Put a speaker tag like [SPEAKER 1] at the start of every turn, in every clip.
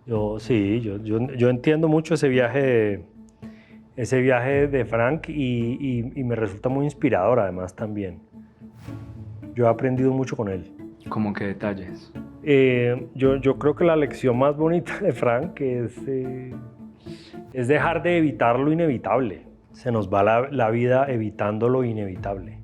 [SPEAKER 1] Yo entiendo mucho ese viaje de Frank y me resulta muy inspirador además también. Yo he aprendido mucho con él.
[SPEAKER 2] ¿Cómo qué detalles?
[SPEAKER 1] Yo creo que la lección más bonita de Frank es dejar de evitar lo inevitable. Se nos va la vida evitando lo inevitable.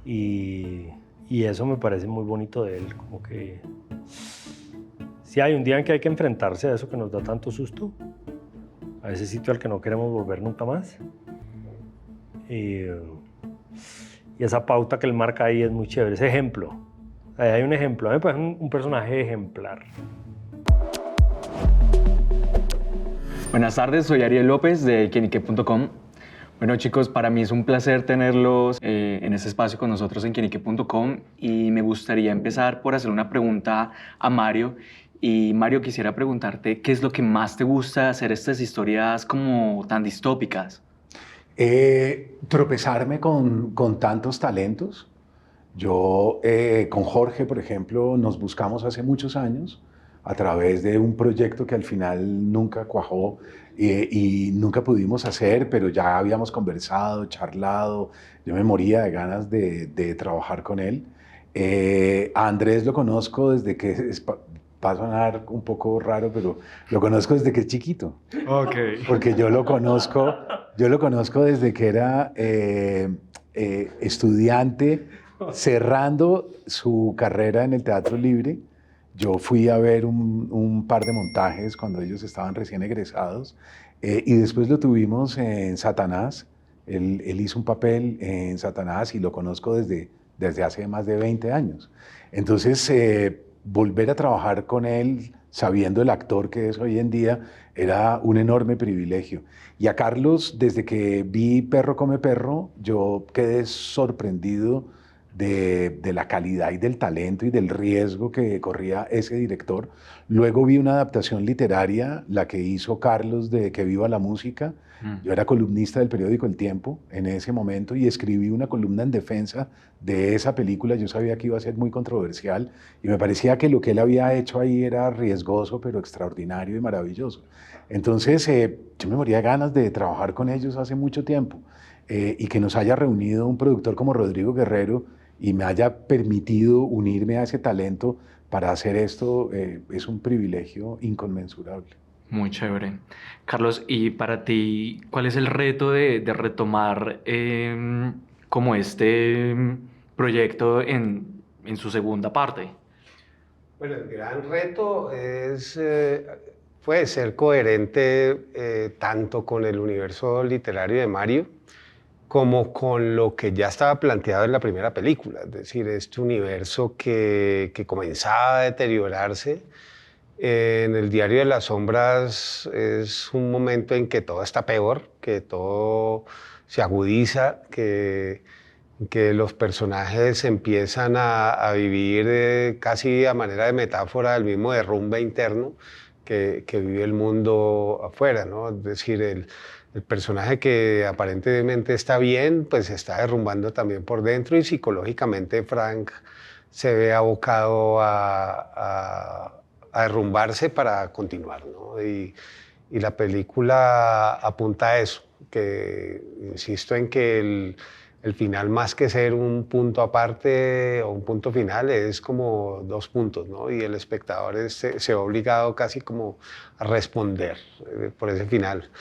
[SPEAKER 1] Y eso me parece muy bonito de él, como que si hay un día en que hay que enfrentarse a eso que nos da tanto susto, a ese sitio al que no queremos volver nunca más. Y esa pauta que él marca ahí es muy chévere, ese ejemplo. Ahí hay un ejemplo, a mí me parece un personaje ejemplar.
[SPEAKER 2] Buenas tardes, soy Ariel López de quienique.com. Bueno chicos, para mí es un placer tenerlos en este espacio con nosotros en quienique.com y me gustaría empezar por hacer una pregunta a Mario. Y Mario, quisiera preguntarte, ¿qué es lo que más te gusta de hacer estas historias como tan distópicas?
[SPEAKER 3] Tropezarme con tantos talentos. Yo con Jorge, por ejemplo, nos buscamos hace muchos años a través de un proyecto que al final nunca cuajó y nunca pudimos hacer, pero ya habíamos conversado, charlado. Yo me moría de ganas de trabajar con él. A Andrés lo conozco desde que va a sonar un poco raro, pero lo conozco desde que es chiquito.
[SPEAKER 2] Ok.
[SPEAKER 3] Porque yo lo conozco desde que era estudiante, cerrando su carrera en el Teatro Libre. Yo fui a ver un par de montajes cuando ellos estaban recién egresados y después lo tuvimos en Satanás. Él hizo un papel en Satanás y lo conozco desde hace más de 20 años. Entonces, volver a trabajar con él, sabiendo el actor que es hoy en día, era un enorme privilegio. Y a Carlos, desde que vi Perro come perro, yo quedé sorprendido de la calidad y del talento y del riesgo que corría ese director. Luego vi una adaptación literaria, la que hizo Carlos de Que viva la música. Yo era columnista del periódico El Tiempo en ese momento y escribí una columna en defensa de esa película. Yo sabía que iba a ser muy controversial y me parecía que lo que él había hecho ahí era riesgoso, pero extraordinario y maravilloso. Entonces, yo me moría de ganas de trabajar con ellos hace mucho tiempo y que nos haya reunido un productor como Rodrigo Guerrero y me haya permitido unirme a ese talento para hacer esto es un privilegio inconmensurable.
[SPEAKER 2] Muy chévere. Carlos, y para ti, ¿cuál es el reto de retomar como este proyecto en su segunda parte?
[SPEAKER 4] Bueno, el gran reto es puede ser coherente tanto con el universo literario de Mario como con lo que ya estaba planteado en la primera película. Es decir, este universo que comenzaba a deteriorarse. En el Diario de las Sombras es un momento en que todo está peor, que todo se agudiza, que los personajes empiezan a vivir casi a manera de metáfora el mismo derrumbe interno que vive el mundo afuera, ¿no? Es decir, el personaje que aparentemente está bien, pues se está derrumbando también por dentro y psicológicamente Frank se ve abocado a derrumbarse para continuar, ¿no? Y la película apunta a eso, que insisto en que el final, más que ser un punto aparte o un punto final, es como dos puntos, ¿no? Y el espectador se ve obligado casi como a responder por ese final.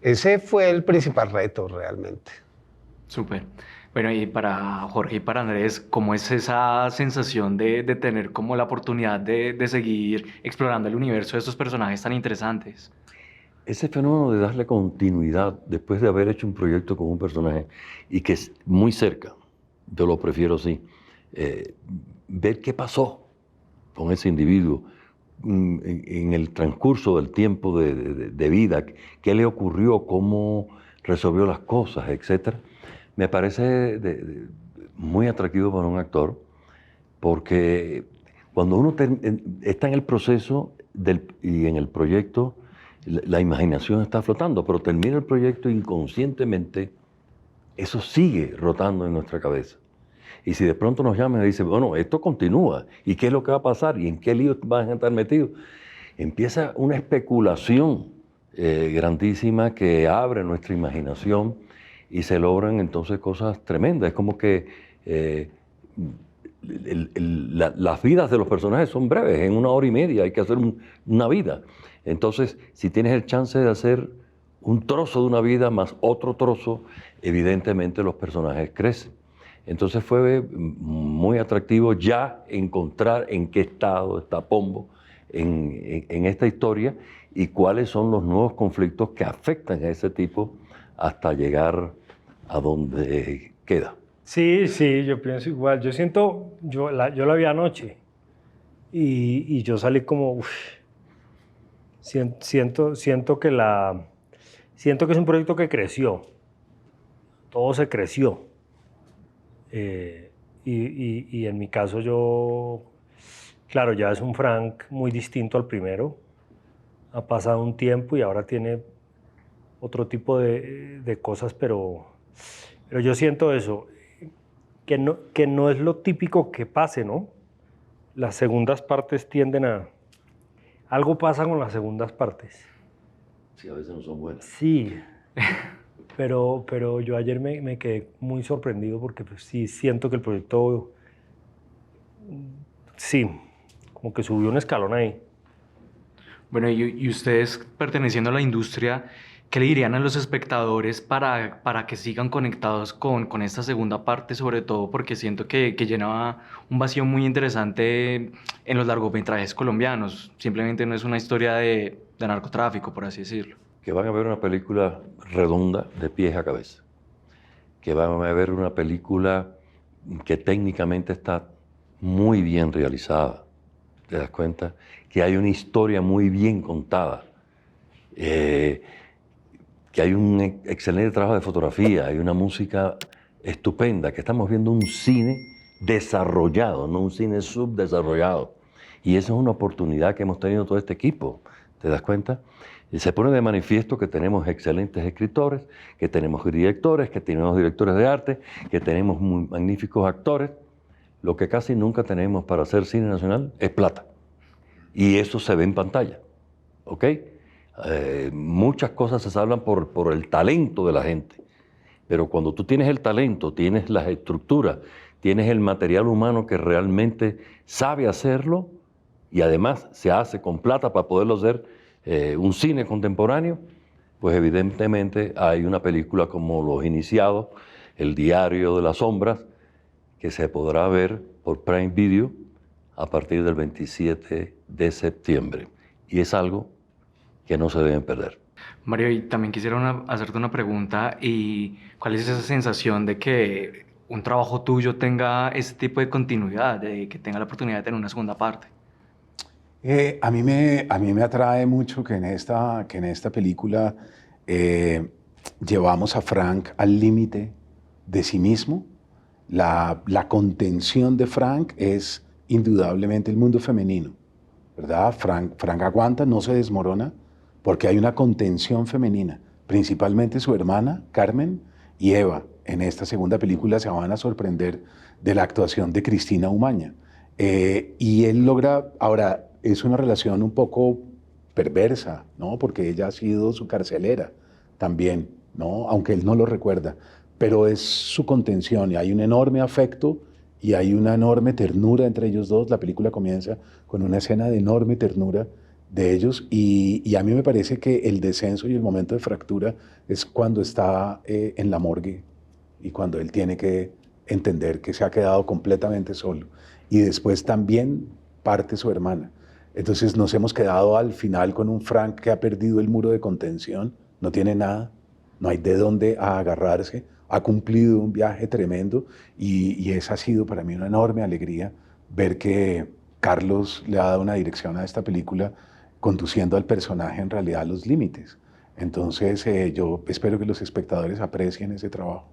[SPEAKER 4] Ese fue el principal reto realmente.
[SPEAKER 2] Súper. Bueno, y para Jorge y para Andrés, ¿cómo es esa sensación de tener como la oportunidad de seguir explorando el universo de estos personajes tan interesantes?
[SPEAKER 5] Ese fenómeno de darle continuidad después de haber hecho un proyecto con un personaje y que es muy cerca, yo lo prefiero así, ver qué pasó con ese individuo en el transcurso del tiempo de vida, qué le ocurrió, cómo resolvió las cosas, etc. Me parece muy atractivo para un actor porque cuando uno está en el proceso y en el proyecto, la imaginación está flotando, pero termina el proyecto inconscientemente, eso sigue rotando en nuestra cabeza. Y si de pronto nos llaman y dicen, bueno, esto continúa, ¿y qué es lo que va a pasar? ¿Y en qué lío van a estar metidos? empieza una especulación grandísima que abre nuestra imaginación y se logran entonces cosas tremendas. Es como que las vidas de los personajes son breves, en 1 hora y media hay que hacer una vida. Entonces, si tienes el chance de hacer un trozo de una vida más otro trozo, evidentemente los personajes crecen. Entonces fue muy atractivo ya encontrar en qué estado está Pombo en esta historia y cuáles son los nuevos conflictos que afectan a ese tipo hasta llegar a donde queda.
[SPEAKER 1] Sí, sí, yo pienso igual. Yo siento, yo la vi anoche y yo salí como, siento que siento que es un proyecto que creció. Todo se creció. Y en mi caso claro, ya es un Frank muy distinto al primero. Ha pasado un tiempo y ahora tiene otro tipo de cosas, pero yo siento eso, que no es lo típico que pase, ¿no? Las segundas partes tienden a... Algo pasa con las segundas partes.
[SPEAKER 5] Sí, a veces no son buenas.
[SPEAKER 1] Sí, pero yo ayer me quedé muy sorprendido porque pues, sí siento que el proyecto, sí, como que subió un escalón ahí.
[SPEAKER 2] Bueno, y ustedes perteneciendo a la industria, ¿qué le dirían a los espectadores para que sigan conectados con esta segunda parte, sobre todo porque siento que llenaba un vacío muy interesante en los largometrajes colombianos? Simplemente no es una historia de narcotráfico, por así decirlo.
[SPEAKER 5] Que van a ver una película redonda de pies a cabeza. Que van a ver una película que técnicamente está muy bien realizada. ¿Te das cuenta? Que hay una historia muy bien contada. Que hay un excelente trabajo de fotografía, hay una música estupenda, que estamos viendo un cine desarrollado, no un cine subdesarrollado. Y esa es una oportunidad que hemos tenido todo este equipo, ¿te das cuenta? Y se pone de manifiesto que tenemos excelentes escritores, que tenemos directores, que tenemos directores de arte, que tenemos muy magníficos actores. Lo que casi nunca tenemos para hacer cine nacional es plata. Y eso se ve en pantalla, ¿ok? Muchas cosas se hablan por el talento de la gente, pero cuando tú tienes el talento, tienes las estructuras, tienes el material humano que realmente sabe hacerlo y además se hace con plata para poderlo hacer un cine contemporáneo, pues evidentemente hay una película como Los Iniciados, El Diario de las Sombras, que se podrá ver por Prime Video a partir del 27 de septiembre. Y es algo que no se deben perder.
[SPEAKER 2] Mario, y también quisiera hacerte una pregunta, y ¿cuál es esa sensación de que un trabajo tuyo tenga ese tipo de continuidad, de que tenga la oportunidad de tener una segunda parte?
[SPEAKER 3] A mí me atrae mucho que en esta película llevamos a Frank al límite de sí mismo. La contención de Frank es indudablemente el mundo femenino, ¿verdad? Frank aguanta, no se desmorona, porque hay una contención femenina, principalmente su hermana, Carmen, y Eva. En esta segunda película se van a sorprender de la actuación de Cristina Umaña. Y él logra, ahora, es una relación un poco perversa, ¿no? Porque ella ha sido su carcelera también, ¿no? Aunque él no lo recuerda, pero es su contención y hay un enorme afecto y hay una enorme ternura entre ellos dos. La película comienza con una escena de enorme ternura de ellos y a mí me parece que el descenso y el momento de fractura es cuando está en la morgue y cuando él tiene que entender que se ha quedado completamente solo. Y después también parte su hermana. Entonces nos hemos quedado al final con un Frank que ha perdido el muro de contención, no tiene nada, no hay de dónde agarrarse, ha cumplido un viaje tremendo y esa ha sido para mí una enorme alegría ver que Carlos le ha dado una dirección a esta película conduciendo al personaje en realidad a los límites. Entonces yo espero que los espectadores aprecien ese trabajo.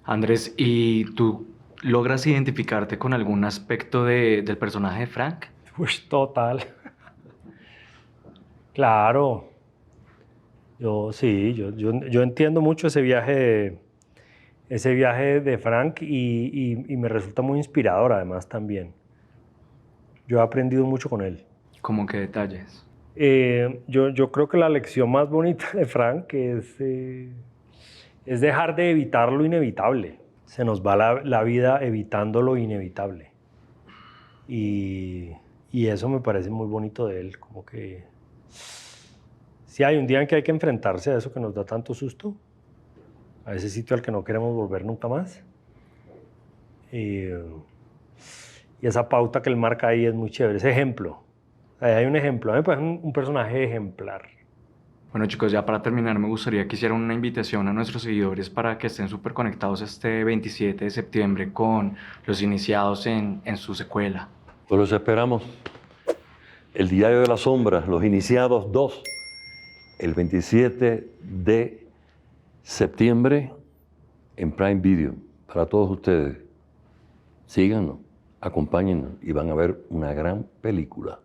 [SPEAKER 2] Andrés, ¿y tú logras identificarte con algún aspecto del personaje de Frank?
[SPEAKER 1] Uy, total. Claro. Yo entiendo mucho ese viaje de Frank y me resulta muy inspirador además también. Yo he aprendido mucho con él.
[SPEAKER 2] ¿Cómo qué detalles?
[SPEAKER 1] Yo creo que la lección más bonita de Frank es dejar de evitar lo inevitable. Se nos va la vida evitando lo inevitable. Y eso me parece muy bonito de él, como que si hay un día en que hay que enfrentarse a eso que nos da tanto susto, a ese sitio al que no queremos volver nunca más. Y esa pauta que él marca ahí es muy chévere, ese ejemplo. Ahí hay un ejemplo, a mí me parece un personaje ejemplar.
[SPEAKER 2] Bueno, chicos, ya para terminar, me gustaría que hicieran una invitación a nuestros seguidores para que estén súper conectados este 27 de septiembre con los iniciados en su secuela.
[SPEAKER 5] Pues los esperamos. El Diario de la Sombra, Los Iniciados 2, el 27 de septiembre en Prime Video. Para todos ustedes, síganos, acompáñennos y van a ver una gran película.